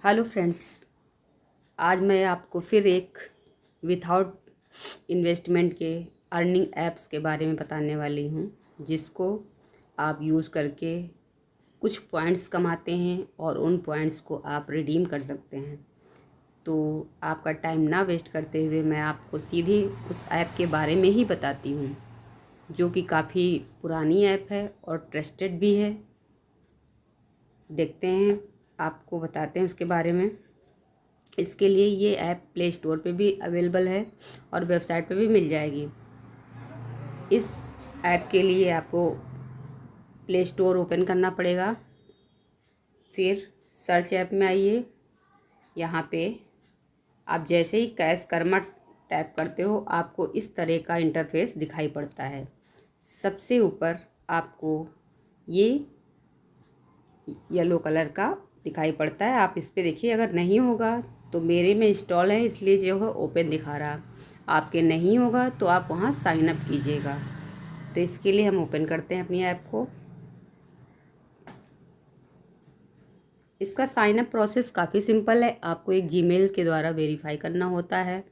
Hello friends, आज मैं आपको फिर एक विथआउट इन्वेस्टमेंट के अर्निंग ऐप्स के बारे में बताने वाली हूँ, जिसको आप यूज़ करके कुछ पॉइंट्स कमाते हैं और उन पॉइंट्स को आप रिडीम कर सकते हैं। तो आपका टाइम ना वेस्ट करते हुए मैं आपको सीधे उस ऐप के बारे में ही बताती हूँ, जो कि काफ़ी पुरानी ऐप है और ट्रस्टेड भी है। देखते हैं, आपको बताते हैं उसके बारे में। इसके लिए ये ऐप प्ले स्टोर पे भी अवेलेबल है और वेबसाइट पे भी मिल जाएगी। इस ऐप के लिए आपको प्ले स्टोर ओपन करना पड़ेगा, फिर सर्च ऐप में आइए। यहाँ पे आप जैसे ही कैश कर्मा टैप करते हो, आपको इस तरह का इंटरफेस दिखाई पड़ता है। सबसे ऊपर आपको ये येलो कलर का दिखाई पड़ता है, आप इस पर देखिए। अगर नहीं होगा तो मेरे में इंस्टॉल है, इसलिए जो है ओपन दिखा रहा। आपके नहीं होगा तो आप वहाँ साइन अप कीजिएगा। तो इसके लिए हम ओपन करते हैं अपनी ऐप को। इसका साइन अप प्रोसेस काफ़ी सिंपल है। आपको एक जीमेल के द्वारा वेरीफाई करना होता है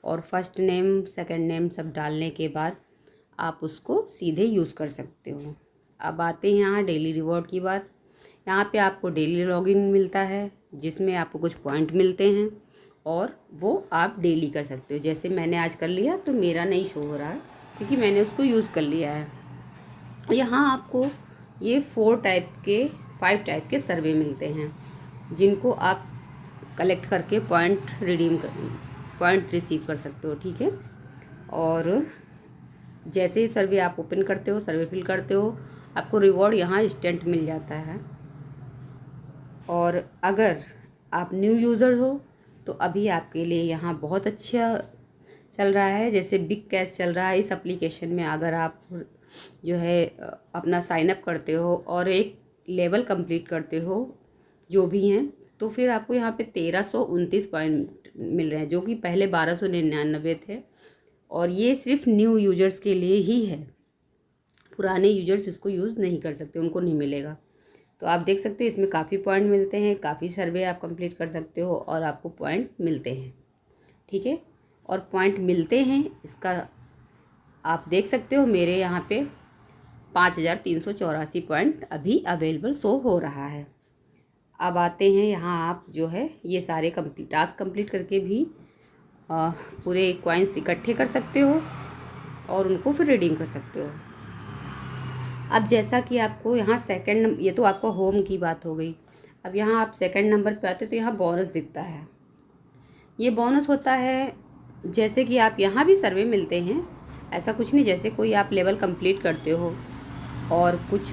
और फर्स्ट नेम सेकंड नेम सब डालने के बाद आप उसको सीधे यूज़ कर सकते हो। अब आते हैं यहाँ डेली रिवॉर्ड की बात। यहाँ पे आपको डेली लॉगिन मिलता है, जिसमें आपको कुछ पॉइंट मिलते हैं और वो आप डेली कर सकते हो। जैसे मैंने आज कर लिया तो मेरा नहीं शो हो रहा है, क्योंकि मैंने उसको यूज़ कर लिया है। यहाँ आपको ये 5 टाइप के सर्वे मिलते हैं, जिनको आप कलेक्ट करके पॉइंट रिसीव कर सकते हो। ठीक है। और जैसे ही सर्वे आप ओपन करते हो, सर्वे फिल करते हो, आपको रिवॉर्ड यहाँ इंस्टेंट मिल जाता है। और अगर आप न्यू यूज़र हो तो अभी आपके लिए यहाँ बहुत अच्छा चल रहा है। जैसे बिग कैश चल रहा है इस एप्लीकेशन में। अगर आप जो है अपना साइन अप करते हो और एक लेवल कंप्लीट करते हो, जो भी हैं, तो फिर आपको यहाँ पे 1329 पॉइंट मिल रहे हैं, जो कि पहले 1299 थे। और ये सिर्फ न्यू यूजर्स के लिए ही है। पुराने यूजर्स इसको यूज़ नहीं कर सकते, उनको नहीं मिलेगा। तो आप देख सकते हैं इसमें काफ़ी पॉइंट मिलते हैं, काफ़ी सर्वे आप कंप्लीट कर सकते हो और आपको पॉइंट मिलते हैं। ठीक है। और पॉइंट मिलते हैं, इसका आप देख सकते हो मेरे यहाँ पे 5384 पॉइंट अभी अवेलेबल शो हो रहा है। अब आते हैं यहाँ, आप जो है ये सारे टास्क कंप्लीट करके भी पूरे कॉइन्स इकट्ठे कर सकते हो और उनको फिर रिडीम कर सकते हो। अब जैसा कि आपको यहाँ ये तो आपको होम की बात हो गई। अब यहाँ आप सेकंड नंबर पे आते तो यहाँ बोनस दिखता है। ये बोनस होता है, जैसे कि आप यहाँ भी सर्वे मिलते हैं, ऐसा कुछ नहीं। जैसे कोई आप लेवल कंप्लीट करते हो और कुछ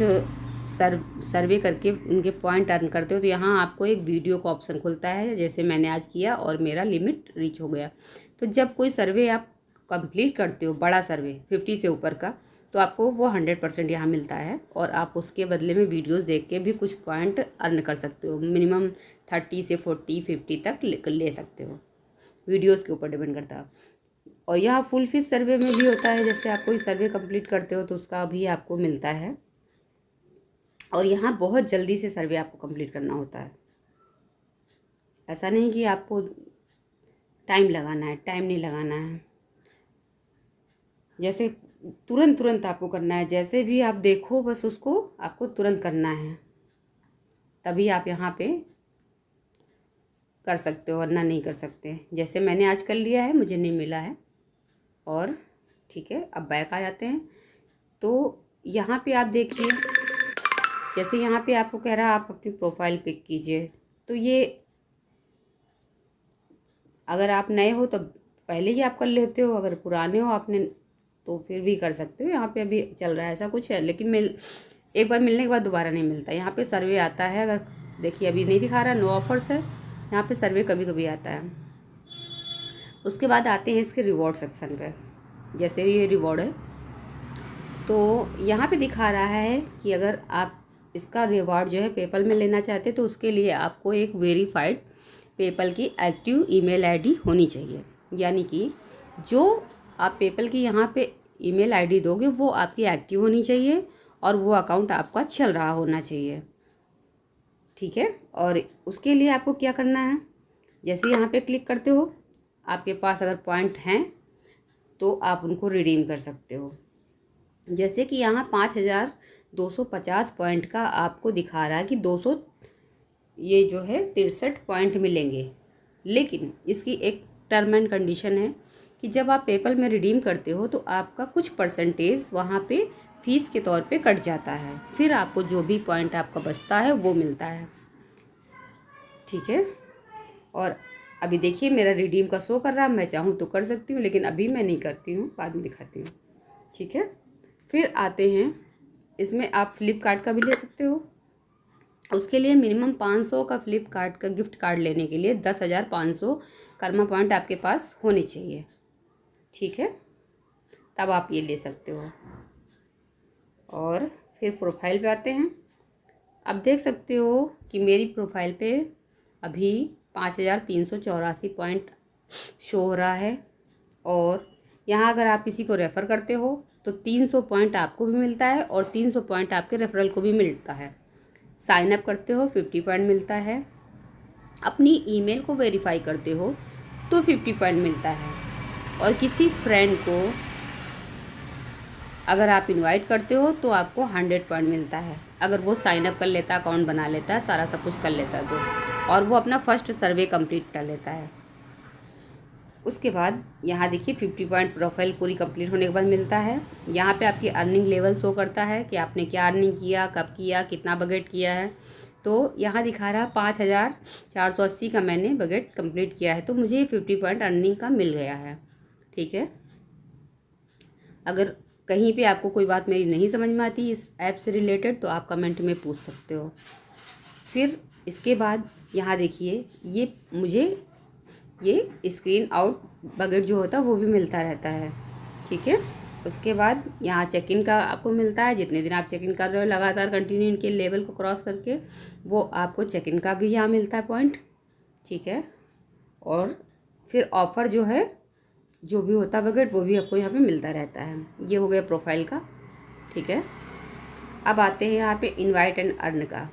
सर्वे करके उनके पॉइंट अर्न करते हो, तो यहाँ आपको एक वीडियो का ऑप्शन खुलता है। जैसे मैंने आज किया और मेरा लिमिट रीच हो गया। तो जब कोई सर्वे आप कंप्लीट करते हो, बड़ा सर्वे 50 से ऊपर का, तो आपको वो 100% यहाँ मिलता है और आप उसके बदले में वीडियोस देख के भी कुछ पॉइंट अर्न कर सकते हो। मिनिमम 30 से 40 50 तक ले सकते हो, वीडियोस के ऊपर डिपेंड करता है। और यहाँ फुल फिश सर्वे में भी होता है। जैसे आप कोई सर्वे कंप्लीट करते हो तो उसका भी आपको मिलता है। और यहाँ बहुत जल्दी से सर्वे आपको कंप्लीट करना होता है। ऐसा नहीं कि आपको टाइम लगाना है, टाइम नहीं लगाना है। जैसे तुरंत तुरंत आपको करना है, जैसे भी आप देखो बस उसको आपको तुरंत करना है, तभी आप यहाँ पे कर सकते हो, वरना नहीं कर सकते। जैसे मैंने आज कर लिया है, मुझे नहीं मिला है। और ठीक है, अब बैक आ जाते हैं। तो यहाँ पे आप देखिए, जैसे यहाँ पे आपको कह रहा है आप अपनी प्रोफाइल पिक कीजिए। तो ये अगर आप नए हो तो पहले ही आप कर लेते हो, अगर पुराने हो आपने तो फिर भी कर सकते हो। यहाँ पे अभी चल रहा है, ऐसा कुछ है। लेकिन एक बार मिलने के बाद दोबारा नहीं मिलता। यहाँ पे सर्वे आता है, अगर देखिए अभी नहीं दिखा रहा, नो ऑफर्स है। यहाँ पे सर्वे कभी कभी आता है। उसके बाद आते हैं इसके रिवॉर्ड सेक्शन पे। जैसे ये रिवॉर्ड है, तो यहाँ पे दिखा रहा है कि अगर आप इसका रिवॉर्ड जो है पेपल में लेना चाहते हैं, तो उसके लिए आपको एक वेरीफाइड पेपल की एक्टिव ईमेल आईडी होनी चाहिए। यानी कि जो आप पेपल की यहाँ पे ईमेल आईडी दोगे वो आपकी एक्टिव होनी चाहिए और वो अकाउंट आपका चल रहा होना चाहिए। ठीक है। और उसके लिए आपको क्या करना है, जैसे यहाँ पे क्लिक करते हो, आपके पास अगर पॉइंट हैं तो आप उनको रिडीम कर सकते हो। जैसे कि यहाँ 5250 पॉइंट का आपको दिखा रहा है कि 200 ये जो है 63 पॉइंट मिलेंगे। लेकिन इसकी एक टर्म एंड कंडीशन है कि जब आप पेपल में रिडीम करते हो तो आपका कुछ परसेंटेज वहाँ पे फीस के तौर पे कट जाता है, फिर आपको जो भी पॉइंट आपका बचता है वो मिलता है। ठीक है। और अभी देखिए मेरा रिडीम का शो कर रहा है, मैं चाहूँ तो कर सकती हूँ, लेकिन अभी मैं नहीं करती हूँ, बाद में दिखाती हूँ। ठीक है। फिर आते हैं, इसमें आप फ्लिपकार्ट का भी ले सकते हो। उसके लिए मिनिमम 500 का फ्लिपकार्ट का गिफ्ट कार्ड लेने के लिए 10,500 कर्मा पॉइंट आपके पास होने चाहिए। ठीक है, तब आप ये ले सकते हो। और फिर प्रोफाइल पे आते हैं। अब देख सकते हो कि मेरी प्रोफाइल पे अभी 5,384 पॉइंट शो हो रहा है। और यहाँ अगर आप किसी को रेफ़र करते हो तो 300 पॉइंट आपको भी मिलता है और 300 पॉइंट आपके रेफरल को भी मिलता है। साइन अप करते हो 50 पॉइंट मिलता है। अपनी ईमेल को वेरीफाई करते हो तो 50 पॉइंट मिलता है। और किसी फ्रेंड को अगर आप इनवाइट करते हो तो आपको 100 पॉइंट मिलता है, अगर वो साइन अप कर लेता है, अकाउंट बना लेता है, सारा सब कुछ कर लेता है तो, और वो अपना फर्स्ट सर्वे कंप्लीट कर लेता है। उसके बाद यहाँ देखिए 50 पॉइंट प्रोफाइल पूरी कंप्लीट होने के बाद मिलता है। यहाँ पे आपकी अर्निंग लेवल शो करता है कि आपने क्या अर्निंग किया, कब किया, कितना बजट किया है। तो यहाँ दिखा रहा 5,480 का मैंने बजट कंप्लीट किया है, तो मुझे 50 पॉइंट अर्निंग का मिल गया है। ठीक है। अगर कहीं पे आपको कोई बात मेरी नहीं समझ में आती इस ऐप से रिलेटेड तो आप कमेंट में पूछ सकते हो। फिर इसके बाद यहाँ देखिए ये मुझे ये स्क्रीन आउट बकेट जो होता है वो भी मिलता रहता है। ठीक है। उसके बाद यहाँ चेक इन का आपको मिलता है, जितने दिन आप चेक इन कर रहे हो लगातार कंटिन्यू इनके लेवल को क्रॉस करके, वो आपको चेक इन का भी यहाँ मिलता है पॉइंट। ठीक है। और फिर ऑफ़र जो है जो भी होता है बकेट वो भी आपको यहाँ पे मिलता रहता है। ये हो गया प्रोफाइल का। ठीक है। अब आते हैं यहाँ पे इनवाइट एंड अर्न का।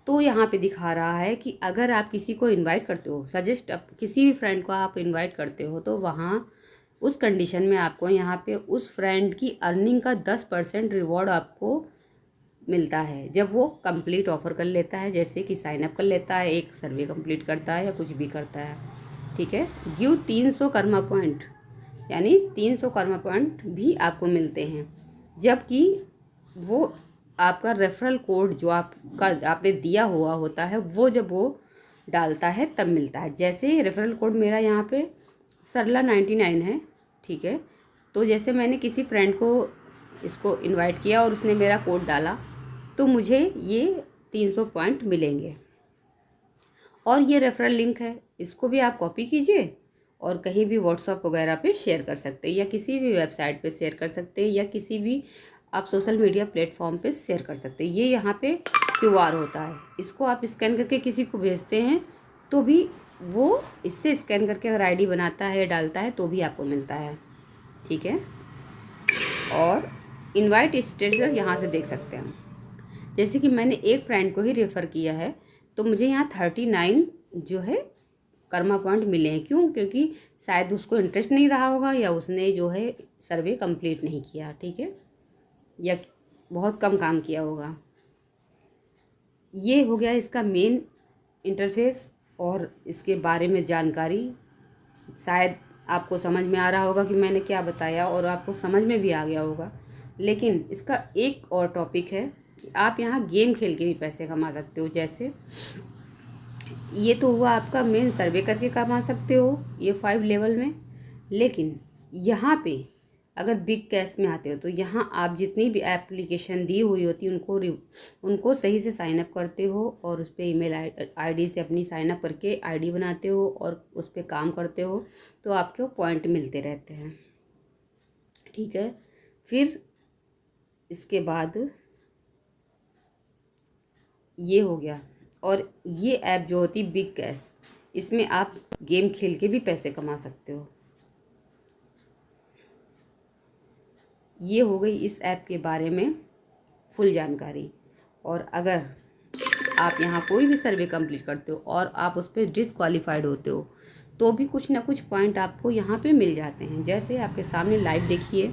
तो यहाँ पे दिखा रहा है कि अगर आप किसी को इनवाइट करते हो, सजेस्ट किसी भी फ्रेंड को आप इनवाइट करते हो तो वहाँ उस कंडीशन में आपको यहाँ पे उस फ्रेंड की अर्निंग का 10% रिवॉर्ड आपको मिलता है जब वो कंप्लीट ऑफर कर लेता है, जैसे कि साइन अप कर लेता है, एक सर्वे कंप्लीट करता है या कुछ भी करता है। ठीक है। गिव 300 कर्मा पॉइंट, यानी 300 कर्मा पॉइंट भी आपको मिलते हैं, जबकि वो आपका रेफरल कोड जो आपका आपने दिया हुआ होता है वो जब वो डालता है तब मिलता है। जैसे रेफरल कोड मेरा यहाँ पे सरला 99 है। ठीक है। तो जैसे मैंने किसी फ्रेंड को इसको इनवाइट किया और उसने मेरा कोड डाला तो मुझे ये 300 पॉइंट मिलेंगे। और ये रेफरल लिंक है, इसको भी आप कॉपी कीजिए और कहीं भी व्हाट्सएप वगैरह पे शेयर कर सकते हैं या किसी भी वेबसाइट पे शेयर कर सकते हैं या किसी भी आप सोशल मीडिया प्लेटफॉर्म पे शेयर कर सकते हैं। ये यहाँ पे क्यूआर होता है, इसको आप स्कैन करके किसी को भेजते हैं तो भी वो इससे स्कैन करके अगर आईडी बनाता है डालता है तो भी आपको मिलता है। ठीक है। और इनवाइट स्टेटस यहाँ से देख सकते हैं। जैसे कि मैंने एक फ्रेंड को ही रेफ़र किया है तो मुझे यहाँ 39 जो है कर्मा पॉइंट मिले हैं। क्यों? क्योंकि शायद उसको इंटरेस्ट नहीं रहा होगा या उसने जो है सर्वे कंप्लीट नहीं किया। ठीक है। या बहुत कम काम किया होगा। ये हो गया इसका मेन इंटरफेस और इसके बारे में जानकारी। शायद आपको समझ में आ रहा होगा कि मैंने क्या बताया और आपको समझ में भी आ गया होगा। लेकिन इसका एक और टॉपिक है कि आप यहाँ गेम खेल के भी पैसे कमा सकते हो। जैसे ये तो हुआ आपका मेन सर्वे करके कमा सकते हो ये 5 लेवल में। लेकिन यहाँ पे अगर बिग कैश में आते हो तो यहाँ आप जितनी भी एप्लीकेशन दी हुई होती है उनको सही से साइन अप करते हो और उस पर ईमेल आईडी से अपनी साइन अप करके आईडी बनाते हो और उस पर काम करते हो तो आपको पॉइंट मिलते रहते हैं। ठीक है। फिर इसके बाद ये हो गया। और ये ऐप जो होती बिग कैश, इसमें आप गेम खेल के भी पैसे कमा सकते हो। ये हो गई इस ऐप के बारे में फुल जानकारी। और अगर आप यहाँ कोई भी सर्वे कंप्लीट करते हो और आप उस पर डिसक्वालीफाइड होते हो तो भी कुछ ना कुछ पॉइंट आपको यहाँ पे मिल जाते हैं। जैसे आपके सामने लाइव देखिए,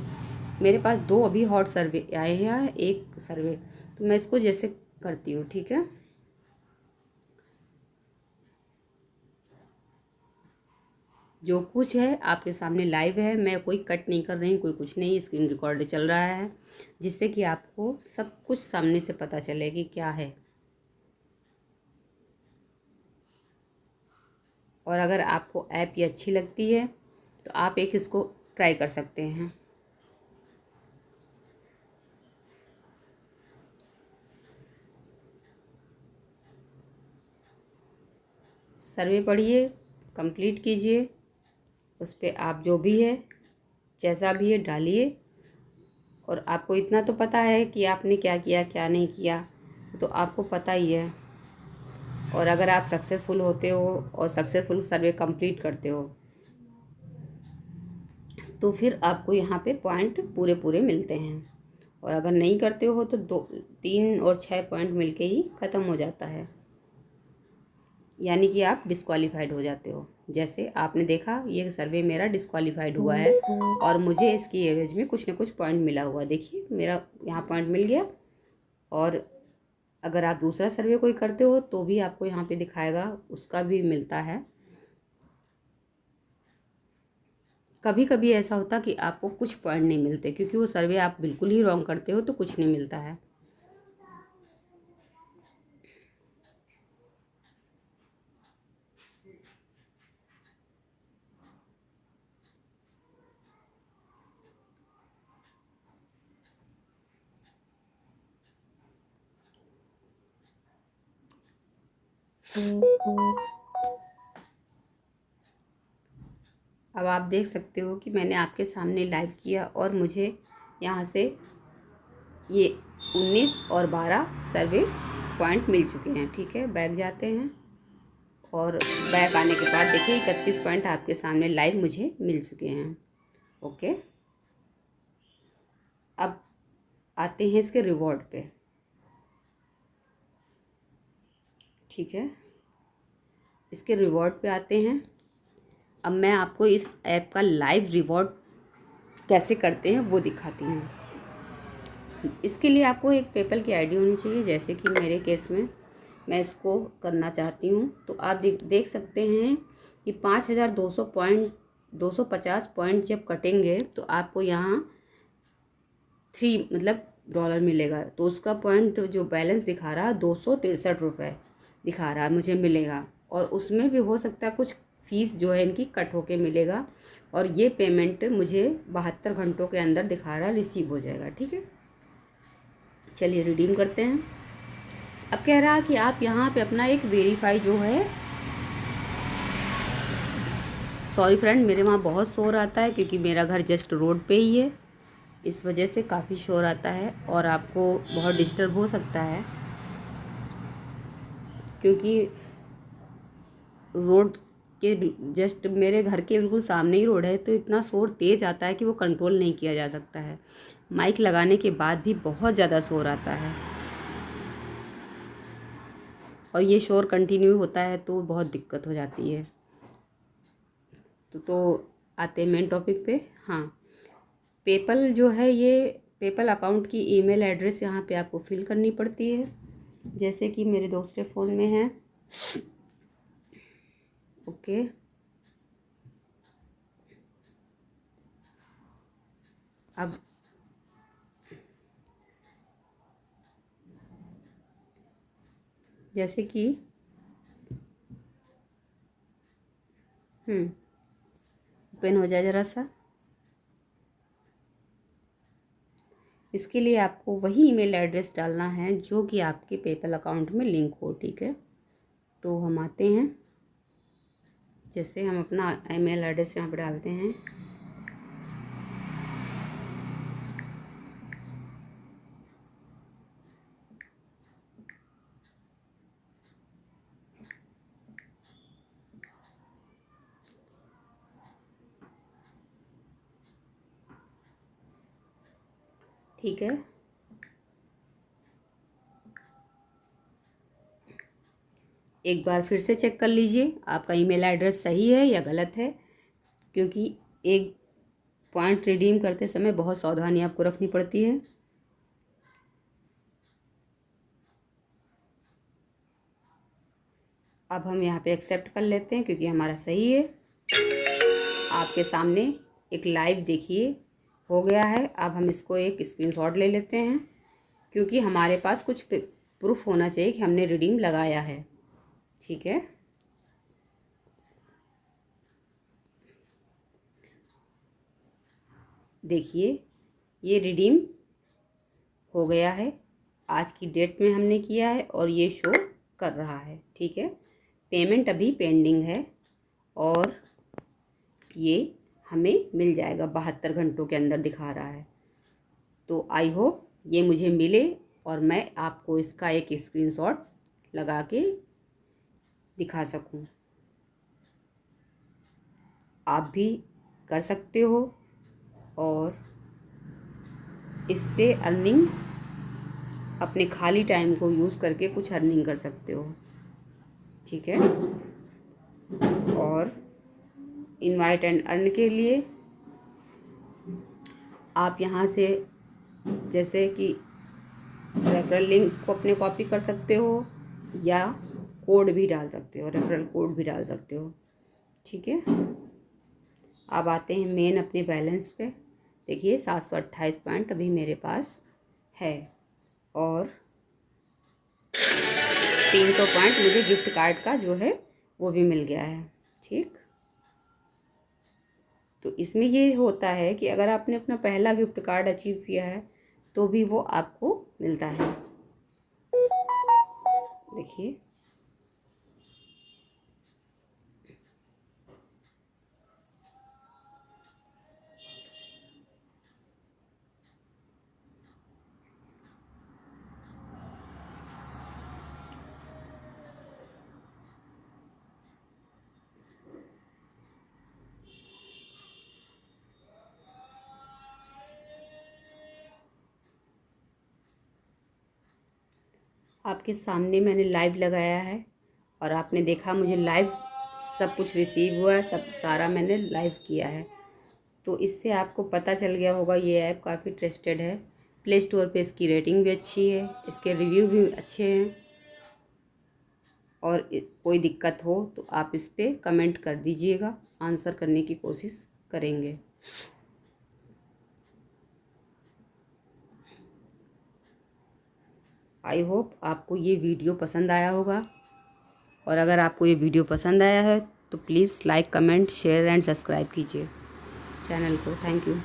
मेरे पास 2 अभी हॉट सर्वे आए हैं, एक सर्वे। तो मैं इसको जैसे करती हूँ, ठीक है। जो कुछ है आपके सामने लाइव है, मैं कोई कट नहीं कर रही हूँ, कोई कुछ नहीं, स्क्रीन रिकॉर्ड चल रहा है, जिससे कि आपको सब कुछ सामने से पता चले कि क्या है। और अगर आपको ऐप ये अच्छी लगती है तो आप एक इसको ट्राई कर सकते हैं। सर्वे पढ़िए, कंप्लीट कीजिए, उस पर आप जो भी है जैसा भी है डालिए। और आपको इतना तो पता है कि आपने क्या किया क्या नहीं किया, तो आपको पता ही है। और अगर आप सक्सेसफुल होते हो और सक्सेसफुल सर्वे कंप्लीट करते हो तो फिर आपको यहाँ पे पॉइंट पूरे पूरे मिलते हैं। और अगर नहीं करते हो तो 2, 3 और 6 पॉइंट मिलके ही ख़त्म हो जाता है, यानी कि आप डिस्क्वालीफाइड हो जाते हो। जैसे आपने देखा ये सर्वे मेरा डिस्क्वालीफाइड हुआ है और मुझे इसकी एवरेज में कुछ ना कुछ पॉइंट मिला हुआ, देखिए मेरा यहाँ पॉइंट मिल गया। और अगर आप दूसरा सर्वे कोई करते हो तो भी आपको यहाँ पे दिखाएगा, उसका भी मिलता है। कभी कभी ऐसा होता कि आपको कुछ पॉइंट नहीं मिलते क्योंकि वो सर्वे आप बिल्कुल ही रॉन्ग करते हो तो कुछ नहीं मिलता है। अब आप देख सकते हो कि मैंने आपके सामने लाइव किया और मुझे यहाँ से ये 19 और 12 सर्वे पॉइंट्स मिल चुके हैं, ठीक है। बैक जाते हैं और बैक आने के बाद देखिए 31 पॉइंट आपके सामने लाइव मुझे मिल चुके हैं। ओके, अब आते हैं इसके रिवॉर्ड पे, ठीक है। इसके रिवॉर्ड पे आते हैं। अब मैं आपको इस ऐप का लाइव रिवॉर्ड कैसे करते हैं वो दिखाती हूँ। इसके लिए आपको एक पेपल की आईडी होनी चाहिए, जैसे कि मेरे केस में मैं इसको करना चाहती हूँ। तो आप देख सकते हैं कि 5200 पॉइंट 250 पॉइंट जब कटेंगे तो आपको यहाँ 3 मतलब डॉलर मिलेगा। तो उसका पॉइंट जो बैलेंस दिखा रहा है 263 रुपये दिखा रहा है मुझे मिलेगा। और उसमें भी हो सकता है कुछ फ़ीस जो है इनकी कट होके मिलेगा। और ये पेमेंट मुझे 72 घंटों के अंदर दिखा रहा रिसीव हो जाएगा, ठीक है। चलिए रिडीम करते हैं। अब कह रहा है कि आप यहाँ पे अपना एक वेरीफाई जो है, सॉरी फ्रेंड मेरे वहाँ बहुत शोर आता है क्योंकि मेरा घर जस्ट रोड पे ही है, इस वजह से काफ़ी शोर आता है और आपको बहुत डिस्टर्ब हो सकता है क्योंकि रोड के जस्ट मेरे घर के बिल्कुल सामने ही रोड है। तो इतना शोर तेज़ आता है कि वो कंट्रोल नहीं किया जा सकता है। माइक लगाने के बाद भी बहुत ज़्यादा शोर आता है और ये शोर कंटिन्यू होता है तो बहुत दिक्कत हो जाती है। तो आते हैं मेन टॉपिक पे। हाँ, पेपल जो है, ये पेपल अकाउंट की ईमेल एड्रेस यहाँ पे आपको फिल करनी पड़ती है, जैसे कि मेरे दूसरे फ़ोन में है। ओके, अब जैसे कि ओपन हो जाए ज़रा सा। इसके लिए आपको वही ईमेल एड्रेस डालना है जो कि आपके पेपल अकाउंट में लिंक हो, ठीक है। तो हम आते हैं, जैसे हम अपना ईमेल एड्रेस यहाँ पर डालते हैं। ठीक है, एक बार फिर से चेक कर लीजिए आपका ईमेल एड्रेस सही है या गलत है, क्योंकि एक पॉइंट रिडीम करते समय बहुत सावधानी आपको रखनी पड़ती है। अब हम यहाँ पे एक्सेप्ट कर लेते हैं क्योंकि हमारा सही है। आपके सामने एक लाइव देखिए हो गया है। अब हम इसको एक स्क्रीनशॉट ले लेते हैं क्योंकि हमारे पास कुछ प्रूफ होना चाहिए कि हमने रिडीम लगाया है। ठीक है, देखिए ये रिडीम हो गया है, आज की डेट में हमने किया है और ये शो कर रहा है। ठीक है, पेमेंट अभी पेंडिंग है और ये हमें मिल जाएगा 72 घंटों के अंदर दिखा रहा है। तो आई होप ये मुझे मिले और मैं आपको इसका एक स्क्रीनशॉट लगा के दिखा सकूं। आप भी कर सकते हो और इससे अर्निंग, अपने खाली टाइम को यूज़ करके कुछ अर्निंग कर सकते हो। ठीक है, और इनवाइट एंड अर्न के लिए आप यहाँ से जैसे कि रेफरल लिंक को अपने कॉपी कर सकते हो या कोड भी डाल सकते हो, रेफरल कोड भी डाल सकते हो। ठीक है, अब आते हैं मेन अपने बैलेंस पे। देखिए 728 पॉइंट अभी मेरे पास है और 300 पॉइंट मुझे गिफ्ट कार्ड का जो है वो भी मिल गया है। ठीक, तो इसमें ये होता है कि अगर आपने अपना पहला गिफ्ट कार्ड अचीव किया है तो भी वो आपको मिलता है। देखिए आपके सामने मैंने लाइव लगाया है और आपने देखा मुझे लाइव सब कुछ रिसीव हुआ है, सब सारा मैंने लाइव किया है। तो इससे आपको पता चल गया होगा ये ऐप काफ़ी ट्रस्टेड है। प्ले स्टोर पे इसकी रेटिंग भी अच्छी है, इसके रिव्यू भी अच्छे हैं और कोई दिक्कत हो तो आप इस पर कमेंट कर दीजिएगा, आंसर करने की कोशिश करेंगे। आई होप आपको ये वीडियो पसंद आया होगा और अगर आपको ये वीडियो पसंद आया है तो please like, comment, share and subscribe कीजिए चैनल को। Thank you.